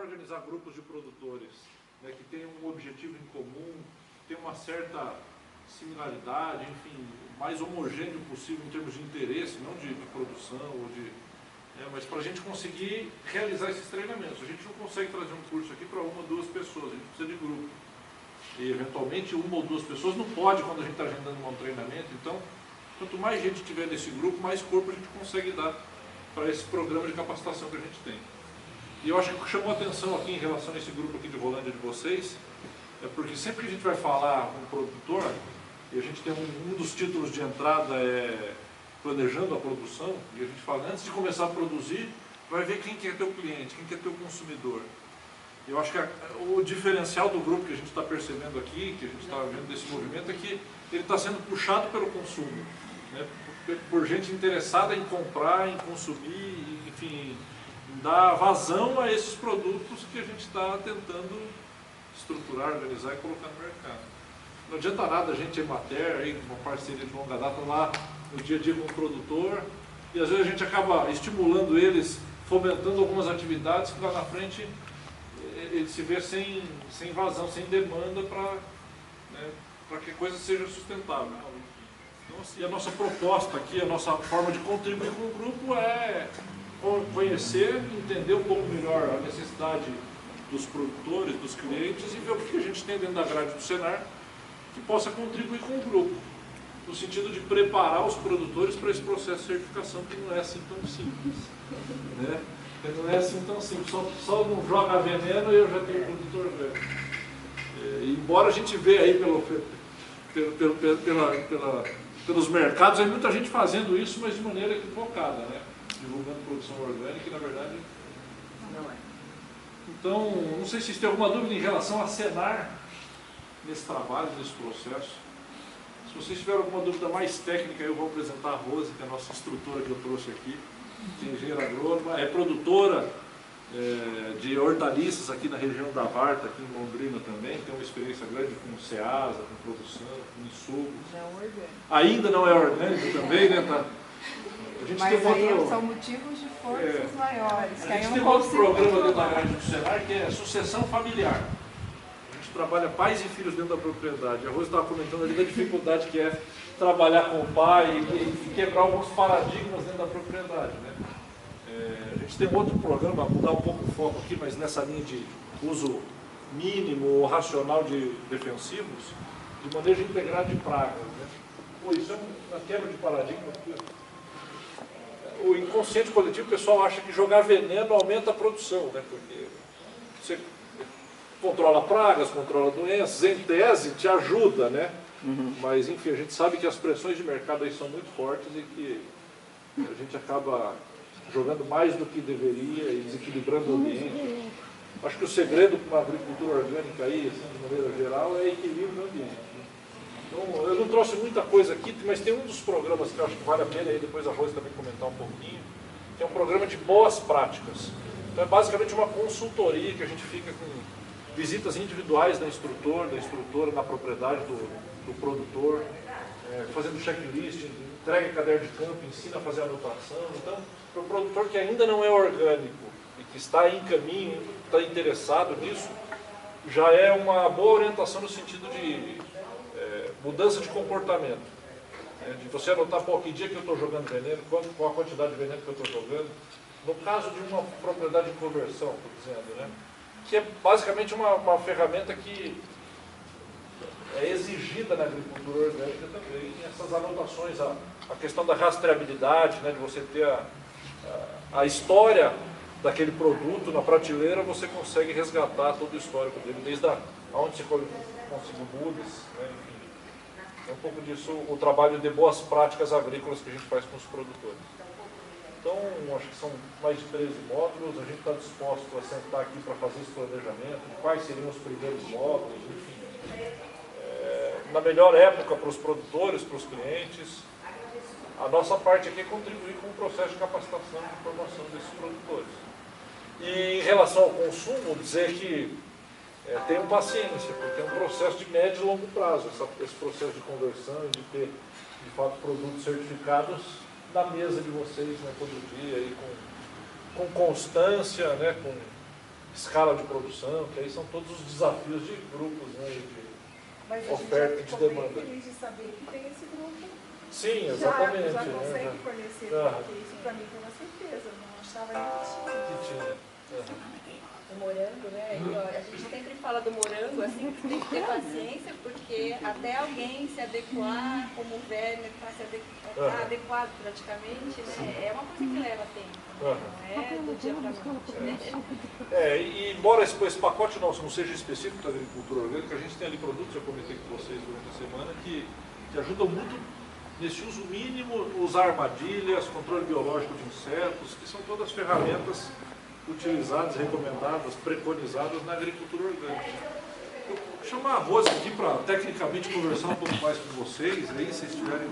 organizar grupos de produtores, né, que tenham um objetivo em comum, tem uma certa similaridade, enfim, o mais homogêneo possível em termos de interesse, não de produção, mas para a gente conseguir realizar esses treinamentos. A gente não consegue trazer um curso aqui para uma ou duas pessoas, a gente precisa de grupo. E eventualmente uma ou duas pessoas não pode quando a gente está agendando um treinamento. Então, quanto mais gente tiver nesse grupo, mais corpo a gente consegue dar para esse programa de capacitação que a gente tem. E eu acho que o que chamou a atenção aqui em relação a esse grupo aqui de Rolândia de vocês, é porque sempre que a gente vai falar com o produtor, e a gente tem um dos títulos de entrada é planejando a produção, e a gente fala, antes de começar a produzir, vai ver quem que é teu cliente, quem que é teu consumidor. Eu acho que o diferencial do grupo que a gente está percebendo aqui, que a gente está vendo desse movimento, é que ele está sendo puxado pelo consumo, né? Por gente interessada em comprar, em consumir, enfim, em dar vazão a esses produtos que a gente está tentando estruturar, organizar e colocar no mercado. Não adianta nada a gente Emater, aí, uma parceria de longa data lá no dia a dia com o produtor, e às vezes a gente acaba estimulando eles, fomentando algumas atividades que lá na frente ele se vê sem vazão, sem demanda para que a coisa seja sustentável. Então, assim, a nossa proposta aqui, a nossa forma de contribuir com o grupo é conhecer, entender um pouco melhor a necessidade dos produtores, dos clientes e ver o que a gente tem dentro da grade do Senar que possa contribuir com o grupo, no sentido de preparar os produtores para esse processo de certificação que não é assim tão simples, né? Não é assim tão simples, só não joga veneno e eu já tenho produtor velho. Embora a gente vê aí pelos mercados, aí muita gente fazendo isso, mas de maneira equivocada, né? Divulgando produção orgânica, e na verdade não é. Então, não sei se vocês têm alguma dúvida em relação a Senar nesse trabalho, nesse processo. Se vocês tiverem alguma dúvida mais técnica, eu vou apresentar a Rose, que é a nossa instrutora que eu trouxe aqui, que é engenheira agrônoma, é produtora de hortaliças aqui na região da Varta, aqui em Londrina também, tem uma experiência grande com Ceasa, com produção, com insumos. Já é orgânico. Ainda não é orgânico também, né? Tá? A gente mas tem aí outro, são motivos de forças maiores. A gente tem outro programa dentro da grade do Senar que é sucessão familiar. A gente trabalha pais e filhos dentro da propriedade. A Rose estava comentando ali da dificuldade que é trabalhar com o pai e quebrar alguns paradigmas dentro da propriedade, né? A gente tem outro programa, mudar um pouco o foco aqui, mas nessa linha de uso mínimo ou racional de defensivos, de manejo integrado de pragas, né? Pô, isso é uma quebra de paradigma. O inconsciente coletivo, o pessoal acha que jogar veneno aumenta a produção, né? Porque você controla pragas, controla doenças, em tese te ajuda, né? Mas, enfim, a gente sabe que as pressões de mercado aí são muito fortes e que a gente acaba jogando mais do que deveria e desequilibrando o ambiente. Acho que o segredo para uma agricultura orgânica aí, assim, de maneira geral, é equilíbrio no ambiente. Então, eu não trouxe muita coisa aqui, mas tem um dos programas que eu acho que vale a pena, aí depois a Rose também comentar um pouquinho, que é um programa de boas práticas. Então, é basicamente uma consultoria que a gente fica com visitas individuais da instrutora na propriedade do produtor, fazendo checklist, entrega caderno de campo, ensina a fazer anotação. Então, para o produtor que ainda não é orgânico e que está em caminho, está interessado nisso, já é uma boa orientação no sentido de mudança de comportamento. De você anotar, pô, que dia que eu estou jogando veneno, qual a quantidade de veneno que eu estou jogando. No caso de uma propriedade de conversão, por dizendo, né? Que é basicamente uma ferramenta que é exigida na agricultura orgânica também, essas anotações, a questão da rastreabilidade, né, de você ter a história daquele produto na prateleira, você consegue resgatar todo o histórico dele, desde onde você conseguiu mudas, né, enfim. É um pouco disso o trabalho de boas práticas agrícolas que a gente faz com os produtores. Então, acho que são mais de 13 módulos, a gente está disposto a sentar aqui para fazer esse planejamento, de quais seriam os primeiros módulos, enfim. Na melhor época para os produtores, para os clientes. A nossa parte aqui é contribuir com o processo de capacitação e de formação desses produtores. E em relação ao consumo, dizer que tenham paciência, porque é um processo de médio e longo prazo, esse processo de conversão e de ter, de fato, produtos certificados na mesa de vocês, né, todo dia, e com constância, né, com escala de produção, que aí são todos os desafios de grupos, né, Mas de a oferta e gente de já ficou demanda. bem feliz de saber que tem esse grupo. Sim, exatamente. Já né, consegue fornecer, porque isso para mim foi uma surpresa. Eu não achava nem que tinha. O morango, né? E, ó, a gente sempre fala do morango, assim, que tem que ter paciência, porque até alguém se adequar, como o Werner está tá adequado praticamente, né? É uma coisa que leva tempo, né? Não é do dia para noite, né? E embora esse pacote nosso não seja específico da agricultura orgânica, a gente tem ali produtos, eu comentei com vocês durante a semana, que ajudam muito nesse uso mínimo, usar armadilhas, controle biológico de insetos, que são todas ferramentas utilizadas, recomendadas, preconizadas na agricultura orgânica. Eu vou chamar a Rose aqui para tecnicamente conversar um pouco mais com vocês, aí se vocês tiverem...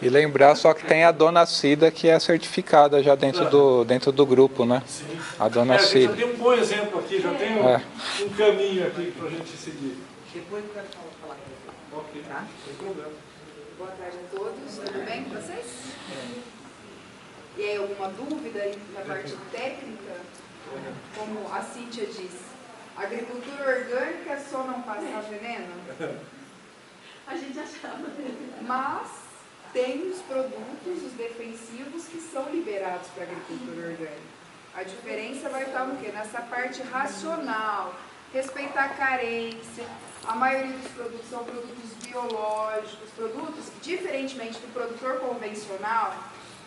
E lembrar só que tem a Dona Cida, que é certificada já dentro do grupo, né? Sim. A Dona A gente Cida. já tem um bom exemplo aqui, já tem um caminho aqui para a gente seguir. Depois eu quero falar com você. Ok, Tá? sem problema. Boa tarde a todos, tudo bem com vocês? E aí, alguma dúvida aí na parte técnica? Como a Cíntia disse, agricultura orgânica é só não passar veneno? A gente achava. Mas tem os produtos, os defensivos, que são liberados para a agricultura orgânica. A diferença vai estar no quê? Nessa parte racional, respeitar a carência. A maioria dos produtos são produtos biológicos, produtos que, diferentemente do produtor convencional,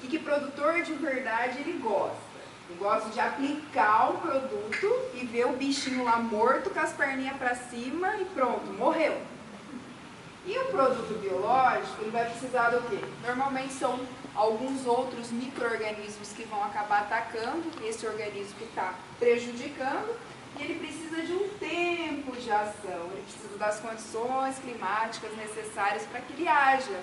que produtor de verdade ele gosta. Ele gosta de aplicar o produto e ver o bichinho lá morto com as perninhas para cima e pronto, morreu. E o produto biológico, ele vai precisar do quê? Normalmente são alguns outros micro-organismos que vão acabar atacando esse organismo que está prejudicando, e ele precisa de um tempo de ação, ele precisa das condições climáticas necessárias para que ele haja.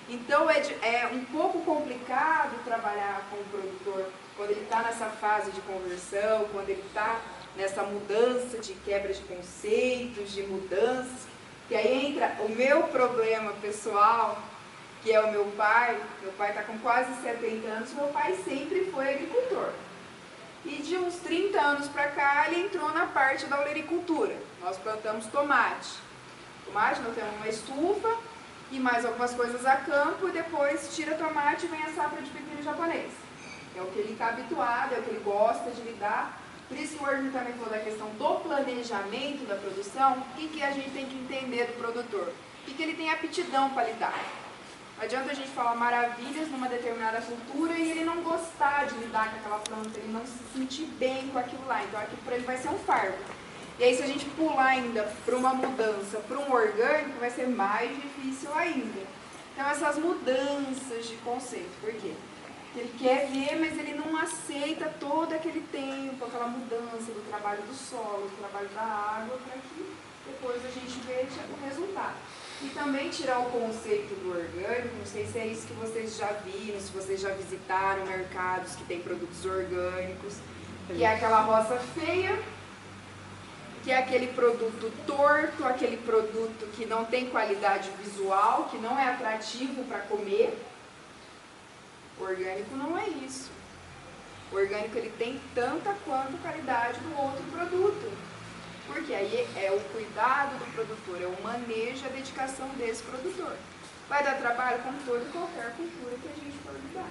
Então é um pouco complicado trabalhar com o produtor quando ele está nessa fase de conversão, quando ele está nessa mudança de quebra de conceitos, de mudanças, que aí entra o meu problema pessoal, que é o meu pai está com quase 70 anos, meu pai sempre foi agricultor. E de uns 30 anos para cá, ele entrou na parte da olericultura. Nós plantamos tomate. Tomate, nós temos uma estufa e mais algumas coisas a campo, e depois tira tomate e vem a safra de pepino japonês. É o que ele está habituado, é o que ele gosta de lidar. Por isso que o Orgulho também falou da questão do planejamento da produção. O que a gente tem que entender do produtor? O que ele tem aptidão para lidar? Não adianta a gente falar maravilhas numa determinada cultura e ele não gostar de lidar com aquela planta, ele não se sentir bem com aquilo lá. Então aquilo para ele vai ser um fardo. E aí se a gente pular ainda para uma mudança, para um orgânico, vai ser mais difícil ainda. Então essas mudanças de conceito, por quê? Porque ele quer ver, mas ele não aceita todo aquele tempo, aquela mudança do trabalho do solo, do trabalho da água, para que depois a gente veja o resultado. E também tirar o conceito do orgânico, não sei se é isso que vocês já viram, se vocês já visitaram mercados que tem produtos orgânicos, que é aquela roça feia, que é aquele produto torto, aquele produto que não tem qualidade visual, que não é atrativo para comer. O orgânico não é isso. O orgânico ele tem tanta quanto qualidade do outro produto. Porque aí é o cuidado do produtor, é o manejo, a dedicação desse produtor. Vai dar trabalho como toda e qualquer cultura que a gente for lidar.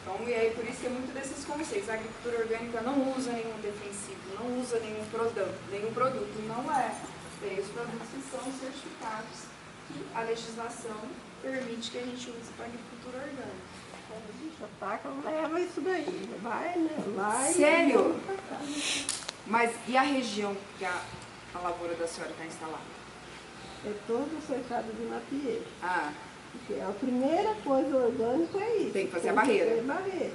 Então, e aí por isso que é muito desses conceitos. A agricultura orgânica não usa nenhum defensivo, não usa nenhum produto, não é. Tem os produtos que são certificados, que a legislação permite que a gente use para a agricultura orgânica. Quando a gente ataca, leva isso daí. Vai, né? Vai. Sério? Mas e a região que a lavoura da senhora está instalada? É todo cercado de mapieiro. Ah, Porque a primeira coisa orgânica é isso. Tem que fazer a barreira. Fazer a barreira.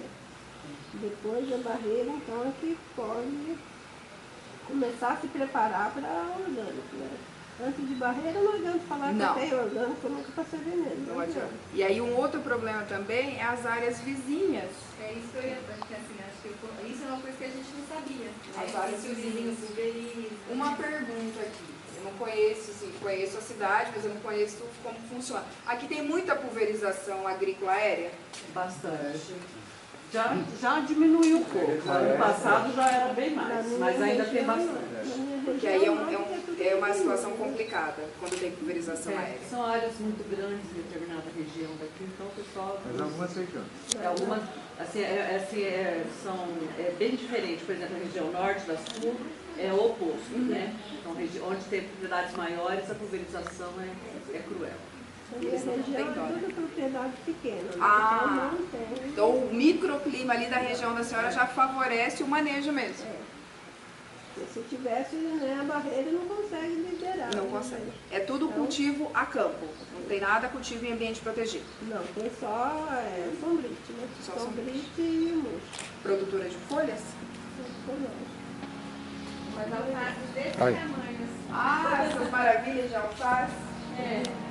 Depois da barreira, então, é que pode começar a se preparar para orgânico, né? Antes de barreira, não adianta falar Não. que tem orgânico, nunca está ser veneno. não adianta. E aí um outro problema também é as áreas vizinhas. É isso que eu ia porque, assim, acho que isso é uma coisa que a gente não sabia. As áreas Se o vizinho vizinhas. pulveriza. Uma pergunta aqui. Eu não conheço, assim, conheço a cidade, mas eu não conheço como funciona. Aqui tem muita pulverização agrícola aérea? Bastante. Já diminuiu um pouco. Ano passado já era bem mais, mas ainda tem bastante. Porque aí é uma situação complicada quando tem pulverização aérea. São áreas muito grandes em determinada região daqui, então o pessoal... Mas algumas regiões. Algumas, são bem diferentes. Por exemplo, a região norte da sul é o oposto, né? Então, onde tem propriedades maiores, a pulverização é cruel. Eles não têm dó, né? Tudo propriedade pequena. Né? Ah, Então, não tem. então o microclima ali da região da senhora já favorece o manejo mesmo. Porque se tivesse, né, a barreira não consegue liberar. Não né? consegue. É tudo cultivo a campo. Não tem nada cultivo em ambiente protegido. Não, tem só sombrite, né? Só Sombrite e murcho. Produtora de folhas? Mas alfaces desse Ai. tamanho, assim. Ah, essas maravilhas de alface. É.